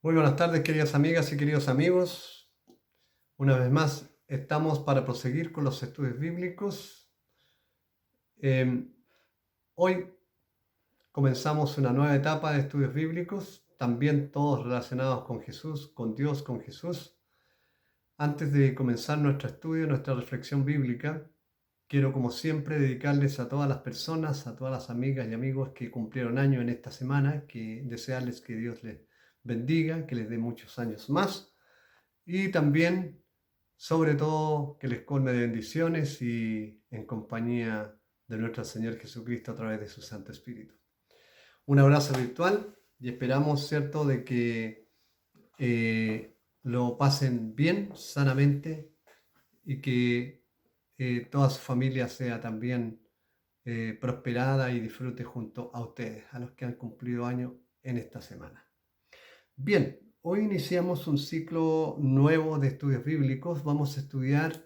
Muy buenas tardes, queridas amigas y queridos amigos. Una vez más, estamos para proseguir con los estudios bíblicos. Eh, Hoy comenzamos una nueva etapa de estudios bíblicos, también todos relacionados con Jesús, con Dios, con Jesús. Antes de comenzar nuestro estudio, nuestra reflexión bíblica, quiero como siempre dedicarles a todas las personas, a todas las amigas y amigos que cumplieron año en esta semana, que desearles que Dios les bendiga, que les dé muchos años más. Y también, sobre todo, que les colme de bendiciones y en compañía de nuestro Señor Jesucristo a través de su Santo Espíritu. Un abrazo virtual y esperamos, ¿cierto?, de que lo pasen bien, sanamente y que toda su familia sea también prosperada y disfrute junto a ustedes, a los que han cumplido año en esta semana. Bien, hoy iniciamos un ciclo nuevo de estudios bíblicos. Vamos a estudiar,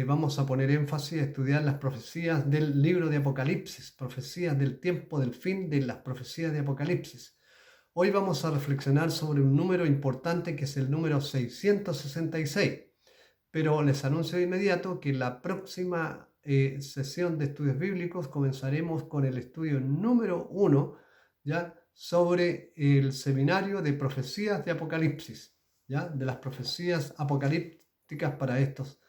vamos a poner énfasis a estudiar las profecías del libro de Apocalipsis, profecías del tiempo del fin de las profecías de Apocalipsis. Hoy vamos a reflexionar sobre un número importante que es el número 666, pero les anuncio de inmediato que la próxima sesión de estudios bíblicos comenzaremos con el estudio número 1, ¿ya?, sobre el seminario de profecías de Apocalipsis, ¿ya?, de las profecías apocalípticas para estos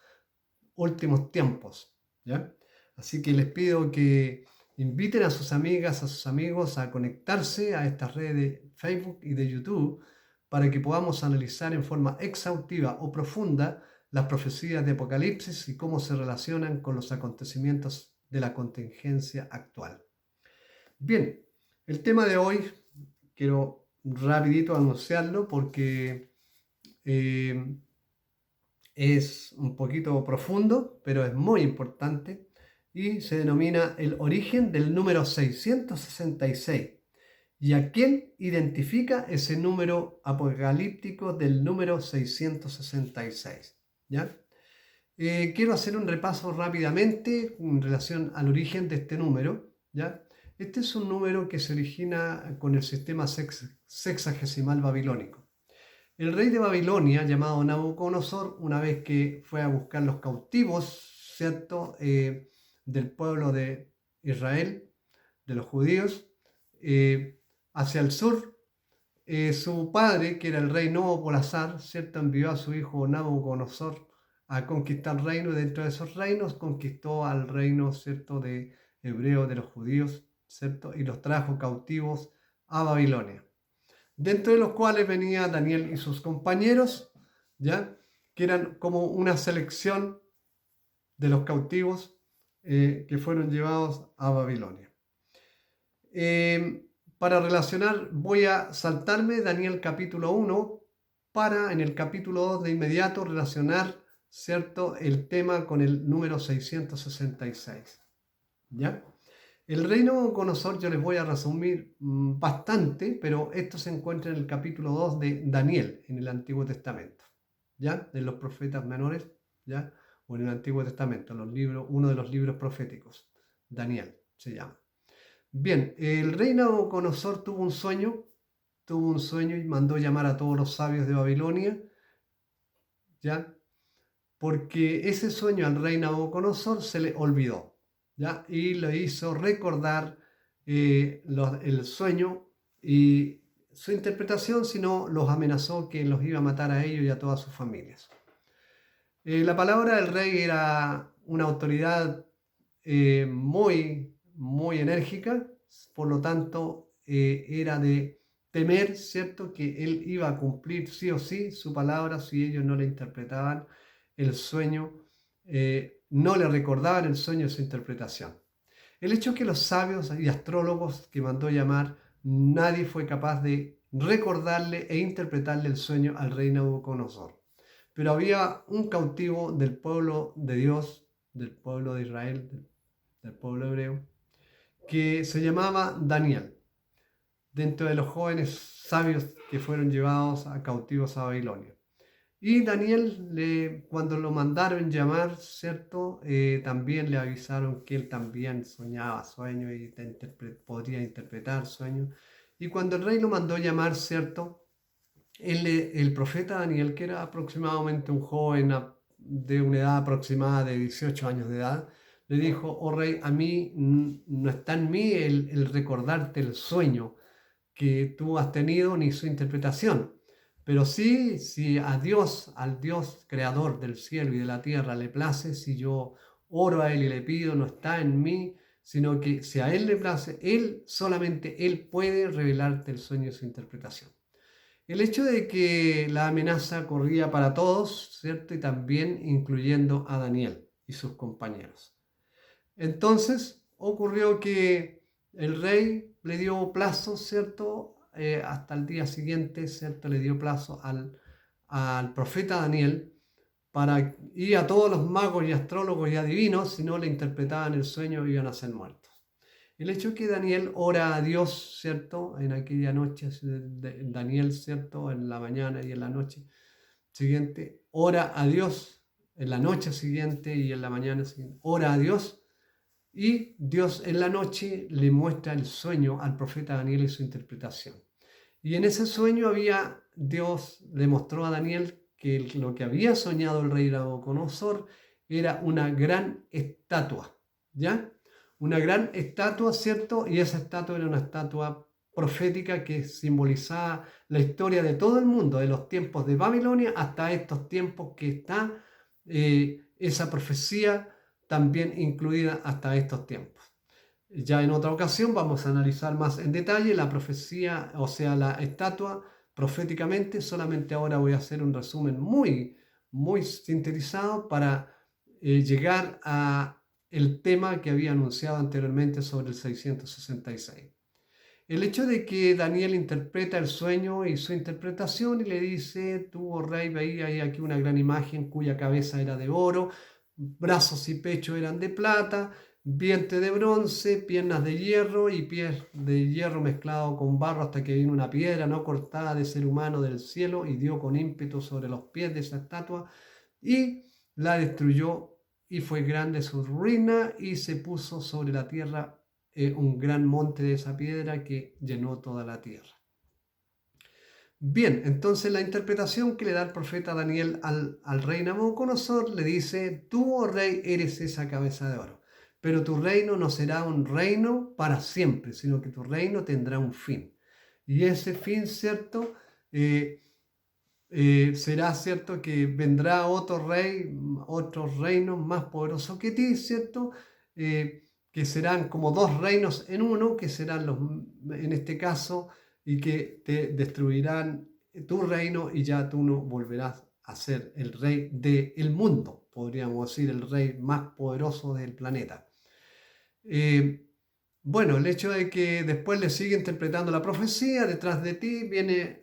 últimos tiempos, ¿ya? Así que les pido que inviten a sus amigas, a sus amigos a conectarse a estas redes de Facebook y de YouTube para que podamos analizar en forma exhaustiva o profunda las profecías de Apocalipsis y cómo se relacionan con los acontecimientos de la contingencia actual. Bien, el tema de hoy quiero rapidito anunciarlo porque eh, es un poquito profundo, pero es muy importante y se denomina el origen del número 666. ¿Y a quién identifica ese número apocalíptico del número 666? ¿Ya? Quiero hacer un repaso rápidamente en relación al origen de este número, ¿ya? Este es un número que se origina con el sistema sexagesimal babilónico. El rey de Babilonia, llamado Nabucodonosor, una vez que fue a buscar los cautivos, ¿cierto?, del pueblo de Israel, de los judíos, hacia el sur, su padre, que era el rey Nabopolassar, ¿cierto?, envió a su hijo Nabucodonosor a conquistar reinos. Dentro de esos reinos conquistó al reino, ¿cierto?, de hebreo, de los judíos, ¿cierto?, y los trajo cautivos a Babilonia, dentro de los cuales venía Daniel y sus compañeros, ¿ya?, que eran como una selección de los cautivos que fueron llevados a Babilonia. Para relacionar, voy a saltarme Daniel capítulo 1 para en el capítulo 2 de inmediato relacionar, ¿cierto?, el tema con el número 666, ¿ya? El reino de Nabucodonosor yo les voy a resumir bastante, pero esto se encuentra en el capítulo 2 de Daniel, en el Antiguo Testamento, ¿ya?, de los profetas menores, ¿ya?, o en el Antiguo Testamento, los libros, uno de los libros proféticos, Daniel se llama. Bien, el rey Nabucodonosor tuvo un sueño y mandó llamar a todos los sabios de Babilonia, ¿ya?, porque ese sueño al rey Nabucodonosor se le olvidó, ¿ya?, y le hizo recordar el sueño y su interpretación, sino los amenazó que los iba a matar a ellos y a todas sus familias. La palabra del rey era una autoridad muy enérgica, por lo tanto era de temer, ¿cierto?, que él iba a cumplir sí o sí su palabra si ellos no le interpretaban el sueño, no le recordaban el sueño y su interpretación. El hecho es que los sabios y astrólogos que mandó llamar, nadie fue capaz de recordarle e interpretarle el sueño al rey Nabucodonosor. Pero había un cautivo del pueblo de Dios, del pueblo de Israel, del pueblo hebreo, que se llamaba Daniel, dentro de los jóvenes sabios que fueron llevados a cautivos a Babilonia. Y Daniel, cuando lo mandaron llamar, ¿cierto?, también le avisaron que él también soñaba sueños y podría interpretar sueños. Y cuando el rey lo mandó llamar, ¿cierto?, el profeta Daniel, que era aproximadamente un joven de una edad aproximada de 18 años de edad, le dijo: oh rey, a mí no está en mí el recordarte el sueño que tú has tenido ni su interpretación. Pero sí, si a Dios, al Dios creador del cielo y de la tierra, le place, si yo oro a Él y le pido, no está en mí, sino que si a Él le place, Él, solamente Él puede revelarte el sueño y su interpretación. El hecho de que la amenaza corría para todos, ¿cierto? Y también incluyendo a Daniel y sus compañeros. Entonces ocurrió que el rey le dio plazo, ¿cierto? Hasta el día siguiente, ¿cierto? Le dio plazo al profeta Daniel y a todos los magos y astrólogos y adivinos, si no le interpretaban el sueño, iban a ser muertos. El hecho que Daniel ora a Dios, ¿cierto? En aquella noche, Daniel, ¿cierto? En la mañana y en la noche siguiente, ora a Dios en la noche siguiente y en la mañana siguiente, ora a Dios, y Dios en la noche le muestra el sueño al profeta Daniel y su interpretación. Y en ese sueño Dios le mostró a Daniel que lo que había soñado el rey Nabucodonosor era una gran estatua, ¿ya? Una gran estatua, ¿cierto? Y esa estatua era una estatua profética que simbolizaba la historia de todo el mundo, de los tiempos de Babilonia hasta estos tiempos que está esa profecía también incluida hasta estos tiempos. Ya en otra ocasión vamos a analizar más en detalle la profecía, o sea, la estatua proféticamente. Solamente ahora voy a hacer un resumen muy sintetizado para llegar a el tema que había anunciado anteriormente sobre el 666. El hecho de que Daniel interpreta el sueño y su interpretación y le dice: tú, oh rey, veía aquí una gran imagen cuya cabeza era de oro, brazos y pecho eran de plata, vientre de bronce, piernas de hierro y pies de hierro mezclado con barro, hasta que vino una piedra no cortada de ser humano del cielo y dio con ímpetu sobre los pies de esa estatua y la destruyó, y fue grande su ruina y se puso sobre la tierra un gran monte de esa piedra que llenó toda la tierra. Bien, entonces la interpretación que le da el profeta Daniel al rey Nabucodonosor le dice: tú, oh rey, eres esa cabeza de oro, pero tu reino no será un reino para siempre, sino que tu reino tendrá un fin. Y ese fin, ¿cierto? Será, ¿cierto?, que vendrá otro rey, otros reinos más poderosos que ti, ¿cierto? Que serán como dos reinos en uno, que serán en este caso, y que te destruirán tu reino y ya tú no volverás a ser el rey del mundo, podríamos decir, el rey más poderoso del planeta. Bueno, el hecho de que después le sigue interpretando la profecía, detrás de ti viene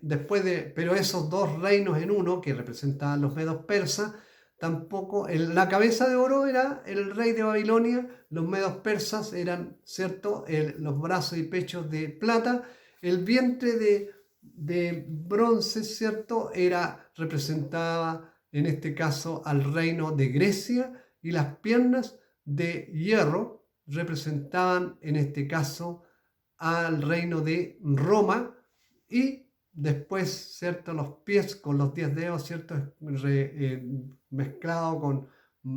pero esos dos reinos en uno, que representaban los medos persas, tampoco, la cabeza de oro era el rey de Babilonia, los medos persas eran, ¿cierto?, los brazos y pechos de plata, el vientre de bronce, ¿cierto?, representaba en este caso al reino de Grecia, y las piernas de hierro representaban en este caso al reino de Roma, y después, ¿cierto?, los pies con los 10 dedos, ¿cierto?, mezclado con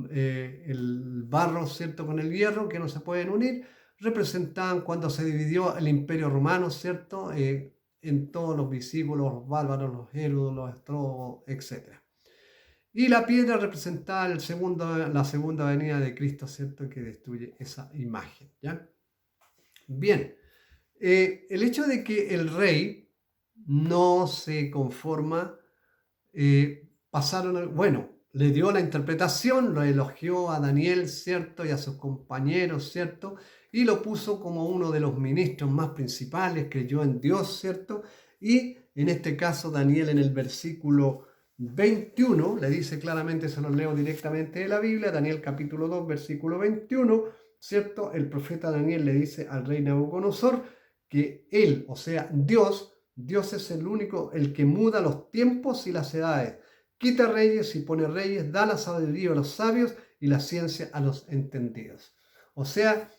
el barro, ¿cierto?, con el hierro, que no se pueden unir, representaban cuando se dividió el imperio romano, ¿cierto?, en todos los discípulos, los bárbaros, los hérodos, los astrólogos, etc. Y la piedra representaba la segunda venida de Cristo, ¿cierto?, que destruye esa imagen, ¿ya? Bien, el hecho de que el rey no se conforma, le dio la interpretación, lo elogió a Daniel, ¿cierto?, y a sus compañeros, ¿cierto?, y lo puso como uno de los ministros más principales, creyó en Dios, ¿cierto? Y en este caso Daniel, en el versículo 21, le dice claramente, se lo leo directamente de la Biblia, Daniel capítulo 2, versículo 21, ¿cierto? El profeta Daniel le dice al rey Nabucodonosor que él, o sea, Dios es el único, el que muda los tiempos y las edades, quita reyes y pone reyes, da la sabiduría a los sabios y la ciencia a los entendidos. O sea,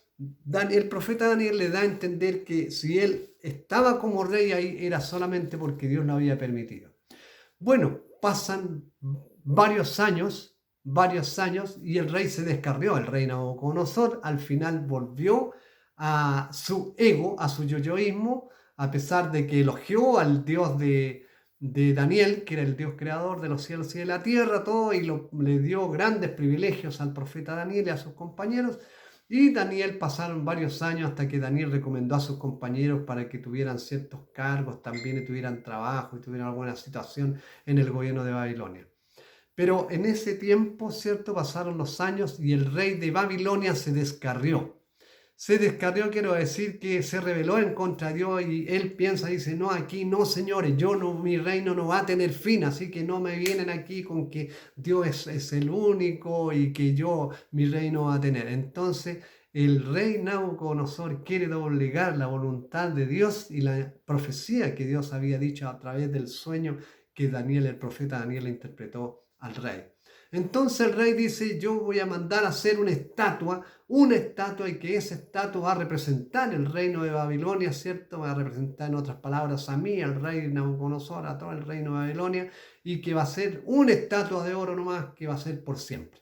el profeta Daniel le da a entender que si él estaba como rey ahí era solamente porque Dios lo había permitido. Bueno, pasan varios años, y el rey se descarrió, el rey Nabucodonosor al final volvió a su ego, a su yoyoísmo, a pesar de que elogió al Dios de Daniel, que era el Dios creador de los cielos y de la tierra, todo, y le dio grandes privilegios al profeta Daniel y a sus compañeros. Y Daniel pasaron varios años hasta que Daniel recomendó a sus compañeros para que tuvieran ciertos cargos también y tuvieran trabajo y tuvieran alguna situación en el gobierno de Babilonia. Pero en ese tiempo, ¿cierto? Pasaron los años y el rey de Babilonia se descarrió. Se descarrió, quiero decir que se rebeló en contra de Dios y él piensa, dice, no, aquí no, señores, yo no, mi reino no va a tener fin, así que no me vienen aquí con que Dios es el único y que mi reino va a tener. Entonces, el rey Nabucodonosor quiere doblegar la voluntad de Dios y la profecía que Dios había dicho a través del sueño que Daniel, el profeta Daniel, interpretó al rey. Entonces el rey dice, yo voy a mandar a hacer una estatua, y que esa estatua va a representar el reino de Babilonia, ¿cierto? Va a representar, en otras palabras, a mí, al rey Nabucodonosor, a todo el reino de Babilonia, y que va a ser una estatua de oro nomás, que va a ser por siempre.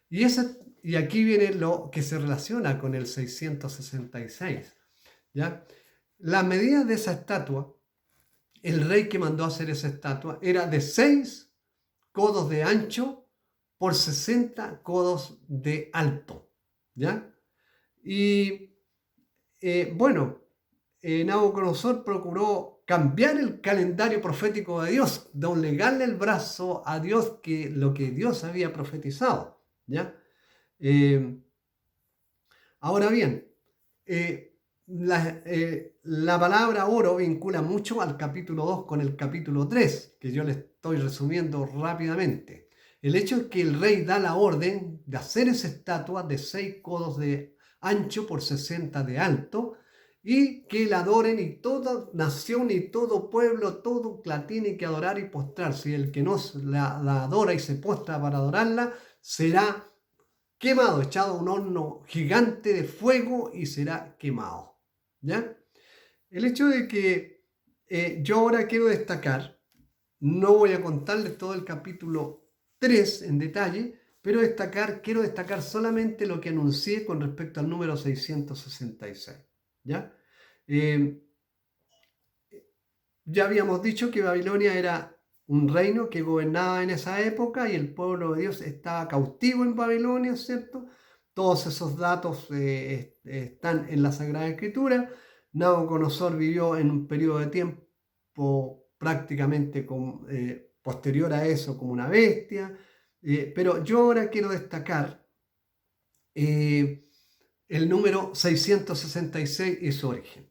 Y aquí viene lo que se relaciona con el 666, ¿ya? La medida de esa estatua, el rey que mandó a hacer esa estatua, era de 6 codos de ancho por 60 codos de alto, ¿ya? Y bueno, Nabucodonosor procuró cambiar el calendario profético de Dios, doblegarle el brazo a Dios, que lo que Dios había profetizado, ¿ya? Eh, Ahora bien, la palabra oro vincula mucho al capítulo 2 con el capítulo 3, que yo le estoy resumiendo rápidamente. El hecho es que el rey da la orden de hacer esa estatua de 6 codos de ancho por 60 de alto, y que la adoren, y toda nación y todo pueblo, todo la tiene que adorar y postrarse. Y el que no la adora y se postra para adorarla será quemado, echado a un horno gigante de fuego y será quemado. ¿Ya? El hecho de que yo ahora quiero destacar, no voy a contarles todo el capítulo 3 en detalle, pero quiero destacar solamente lo que anuncié con respecto al número 666. ¿Ya? Eh, ya habíamos dicho que Babilonia era un reino que gobernaba en esa época y el pueblo de Dios estaba cautivo en Babilonia, ¿cierto? Todos esos datos están en la Sagrada Escritura. Nabucodonosor vivió en un periodo de tiempo prácticamente posterior a eso como una bestia, pero yo ahora quiero destacar eh, el número 666 y su origen.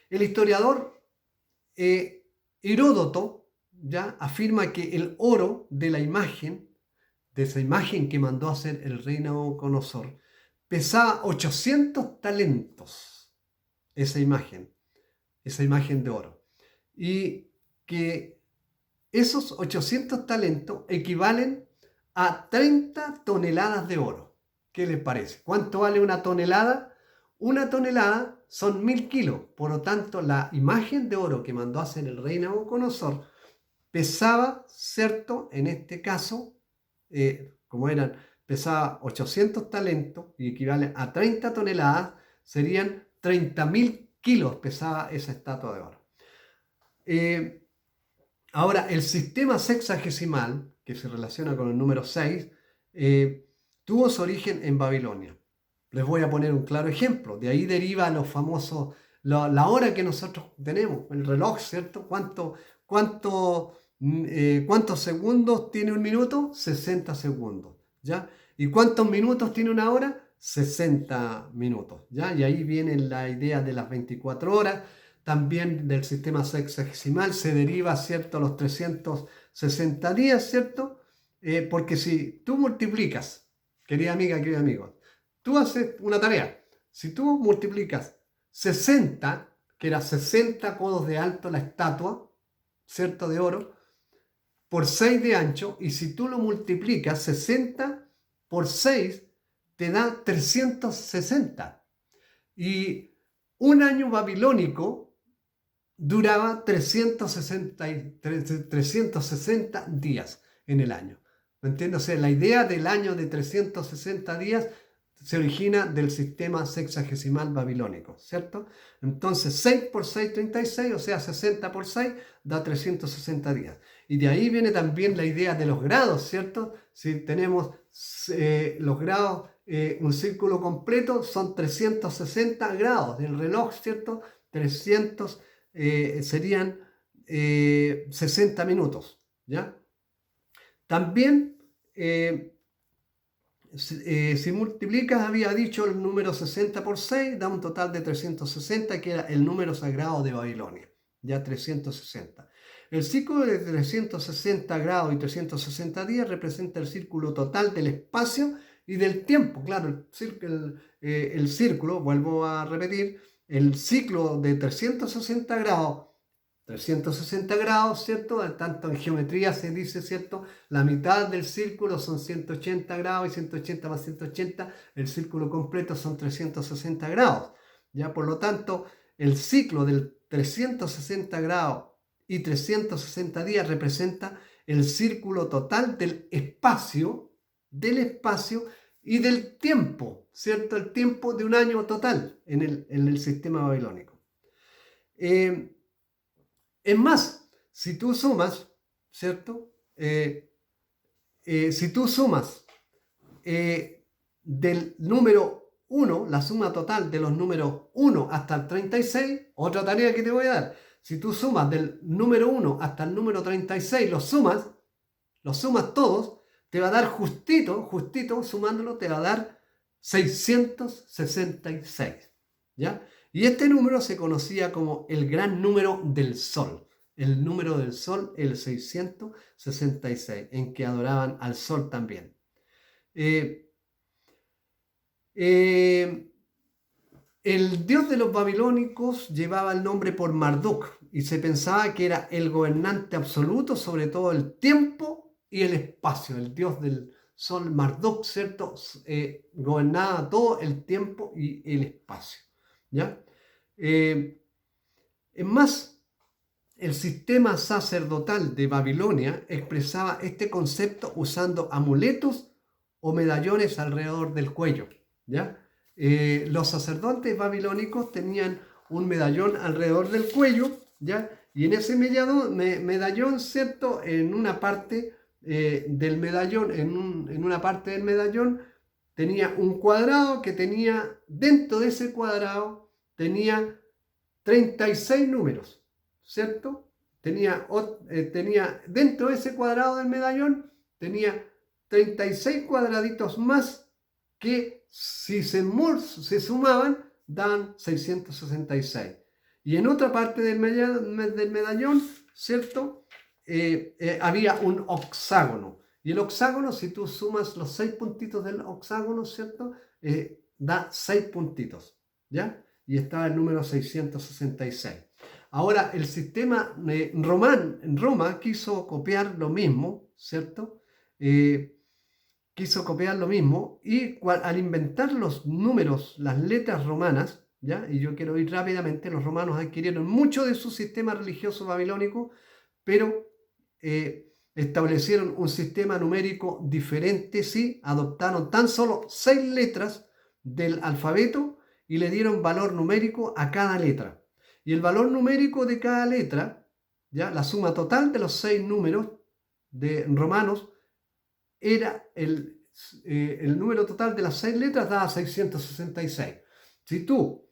El historiador Heródoto ya afirma que el oro de esa imagen que mandó a hacer el rey Nabucodonosor, pesaba 800 talentos, esa imagen de oro. Y que esos 800 talentos equivalen a 30 toneladas de oro. ¿Qué les parece? ¿Cuánto vale una tonelada? Una tonelada son 1000 kilos. Por lo tanto, la imagen de oro que mandó a hacer el rey Nabucodonosor pesaba, ¿cierto? En este caso, pesaba 800 talentos y equivale a 30 toneladas, serían 30.000 kilos pesaba esa estatua de oro. Ahora, el sistema sexagesimal, que se relaciona con el número 6, tuvo su origen en Babilonia. Les voy a poner un claro ejemplo. De ahí deriva los famosos, la hora que nosotros tenemos, el reloj, ¿cierto? ¿Cuántos segundos tiene un minuto? 60 segundos, ¿ya? ¿Y cuántos minutos tiene una hora? 60 minutos, ¿ya? Y ahí viene la idea de las 24 horas. También del sistema sexagesimal se deriva, ¿cierto?, los 360 días, ¿cierto? Porque si tú multiplicas, querida amiga, querido amigo, tú haces una tarea. Si tú multiplicas 60, que era 60 codos de alto la estatua, ¿cierto?, de oro, por 6 de ancho, y si tú lo multiplicas 60 por 6, te da 360. Y un año babilónico duraba 360 días en el año. ¿Me entiendes? O sea, la idea del año de 360 días se origina del sistema sexagesimal babilónico, ¿cierto? Entonces, 6 por 6, 36, o sea, 60 por 6 da 360 días. Y de ahí viene también la idea de los grados, ¿cierto? Si tenemos los grados, un círculo completo son 360 grados. El reloj, ¿cierto? 300 serían 60 minutos, ¿ya? También, si multiplicas, había dicho el número 60 por 6, da un total de 360, que era el número sagrado de Babilonia, ya 360. El ciclo de 360 grados y 360 días representa el círculo total del espacio y del tiempo. Claro, el círculo, vuelvo a repetir, el ciclo de 360 grados, ¿cierto? Tanto en geometría se dice, ¿cierto? La mitad del círculo son 180 grados y 180 más 180, el círculo completo son 360 grados. ¿Ya? Por lo tanto, el ciclo del 360 grados y 360 días representa el círculo total del espacio y del tiempo, ¿cierto? El tiempo de un año total en el sistema babilónico. Es más, si tú sumas, ¿cierto? Si tú sumas del número 1, la suma total de los números 1 hasta el 36, otra tarea que te voy a dar. Si tú sumas del número 1 hasta el número 36, los sumas todos, te va a dar justito, sumándolo, te va a dar 666, ¿ya? Y este número se conocía como el gran número del sol. El número del sol, el 666, en que adoraban al sol también. El dios de los babilónicos llevaba el nombre por Marduk y se pensaba que era el gobernante absoluto sobre todo el tiempo y el espacio. El dios del sol, Marduk, ¿cierto? Gobernaba todo el tiempo y el espacio, ¿ya? Es más, el sistema sacerdotal de Babilonia expresaba este concepto usando amuletos o medallones alrededor del cuello, ¿ya? Los sacerdotes babilónicos tenían un medallón alrededor del cuello, ¿ya? Y en ese medallón, ¿cierto? En una parte del medallón, en una parte del medallón, tenía un cuadrado que tenía, dentro de ese cuadrado, tenía 36 números, ¿cierto? Tenía dentro de ese cuadrado del medallón, tenía 36 cuadraditos más que si se sumaban, dan 666. Y en otra parte del medallón, ¿cierto? Había un hexágono. Y el hexágono, si tú sumas los 6 puntitos del hexágono, ¿cierto? Da 6 puntitos, ¿ya? Y estaba el número 666. Ahora, el sistema en Roma quiso copiar lo mismo, ¿cierto? Quiso copiar lo mismo y al inventar los números, las letras romanas, ¿ya? Y yo quiero ir rápidamente, los romanos adquirieron mucho de su sistema religioso babilónico, pero establecieron un sistema numérico diferente, sí, adoptaron tan solo 6 letras del alfabeto y le dieron valor numérico a cada letra. Y el valor numérico de cada letra, ¿ya? La suma total de los 6 números de romanos era el número total de las 6 letras, daba 666. Si tú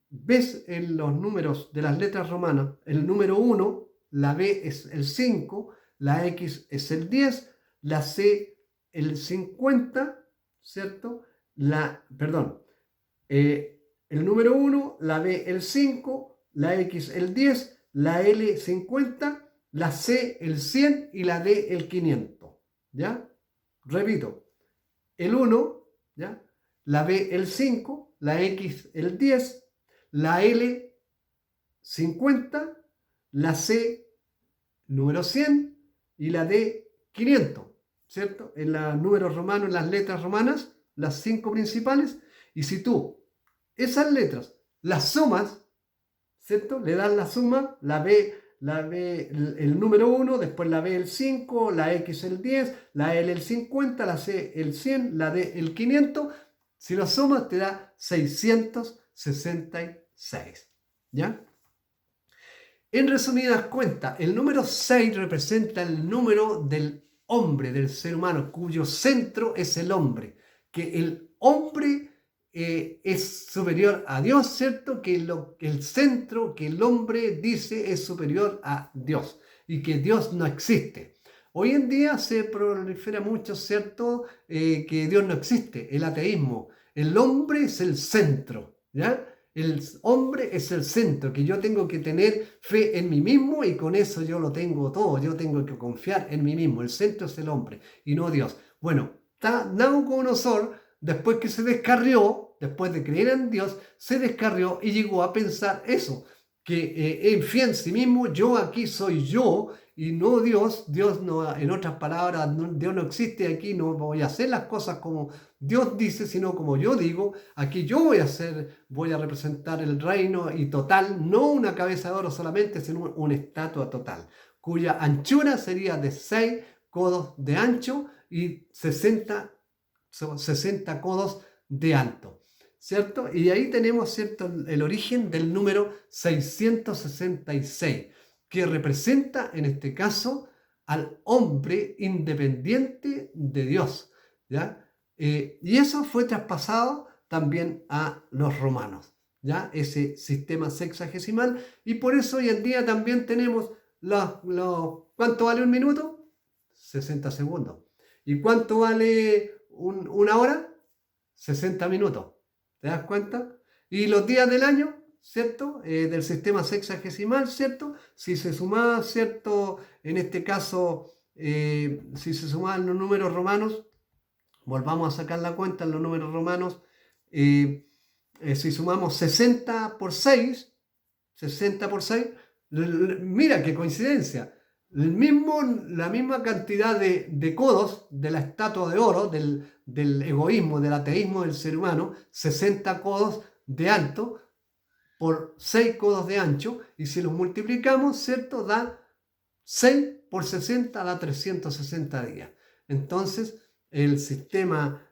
ves en los números de las letras romanas, el número 1, la B es el 5, la X es el 10, la C el 50, ¿cierto? El número 1, la B el 5, la X el 10, la L 50, la C el 100 y la D el 500, ¿ya? Repito, el 1, ¿ya? La B el 5, la X el 10, la L 50, la C número 100 y la D 500, ¿cierto? En los números romanos, en las letras romanas, las 5 principales, y si tú esas letras las sumas, ¿cierto? Le das la suma, la B el número 1, después la B el 5, la X el 10, la L el 50, la C el 100, la D el 500. Si lo sumas te da 666. ¿Ya? En resumidas cuentas, el número 6 representa el número del hombre, del ser humano, cuyo centro es el hombre. Que el hombre es superior a Dios, ¿cierto? Que el centro que el hombre dice es superior a Dios y que Dios no existe. Hoy en día se prolifera mucho, ¿cierto? Que Dios no existe, el ateísmo. El hombre es el centro, ¿ya? El hombre es el centro, que yo tengo que tener fe en mí mismo y con eso yo lo tengo todo, yo tengo que confiar en mí mismo, el centro es el hombre y no Dios. Bueno, Nabucodonosor, después que se descarrió, después de creer en Dios, se descarrió y llegó a pensar eso, que en fe en sí mismo, yo aquí soy yo y no Dios. Dios no, en otras palabras, Dios no existe aquí, no voy a hacer las cosas como Dios dice, sino como yo digo. Aquí yo voy a representar el reino y total, no una cabeza de oro solamente, sino una estatua total, cuya anchura sería de 6 codos de ancho y 60 codos de alto, ¿cierto? Y ahí tenemos, ¿cierto?, el origen del número 666, que representa en este caso al hombre independiente de Dios, ¿ya? Y eso fue traspasado también a los romanos, ¿ya? Ese sistema sexagesimal, y por eso hoy en día también tenemos ¿cuánto vale un minuto? 60 segundos. ¿Y cuánto vale una hora? 60 minutos. ¿Te das cuenta? Y los días del año, ¿cierto? Del sistema sexagesimal, ¿cierto? Si se suma, ¿cierto? En este caso, si se suman los números romanos, volvamos a sacar la cuenta en los números romanos, si sumamos 60 por 6, mira qué coincidencia. La misma cantidad de codos de la estatua de oro, del egoísmo, del ateísmo del ser humano, 60 codos de alto por 6 codos de ancho, y si los multiplicamos, ¿cierto?, da 6 por 60, da 360 días. Entonces, el sistema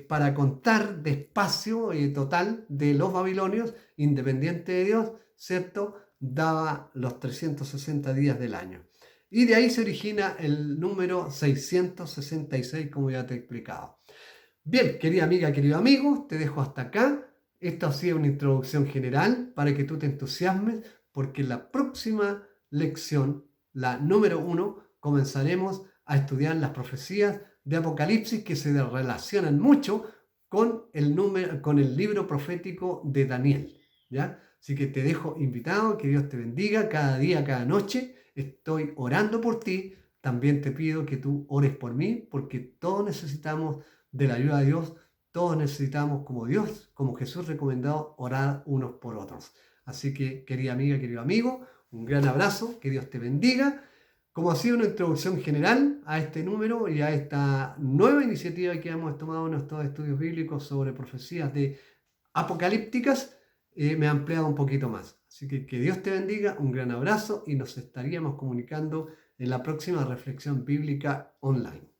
para contar de espacio total de los babilonios, independiente de Dios, ¿cierto?, daba los 360 días del año. Y de ahí se origina el número 666, como ya te he explicado. Bien, querida amiga, querido amigo, te dejo hasta acá. Esto ha sido una introducción general para que tú te entusiasmes, porque en la próxima lección, la número 1, comenzaremos a estudiar las profecías de Apocalipsis que se relacionan mucho con el libro profético de Daniel, ¿ya? Así que te dejo invitado, que Dios te bendiga cada día, cada noche. Estoy orando por ti. También te pido que tú ores por mí, porque todos necesitamos de la ayuda de Dios. Todos necesitamos, como Dios, como Jesús recomendado, orar unos por otros. Así que, querida amiga, querido amigo, un gran abrazo, que Dios te bendiga. Como ha sido una introducción general a este número y a esta nueva iniciativa que hemos tomado en nuestros estudios bíblicos sobre profecías apocalípticas, me ha ampliado un poquito más. Así que Dios te bendiga, un gran abrazo y nos estaríamos comunicando en la próxima reflexión bíblica online.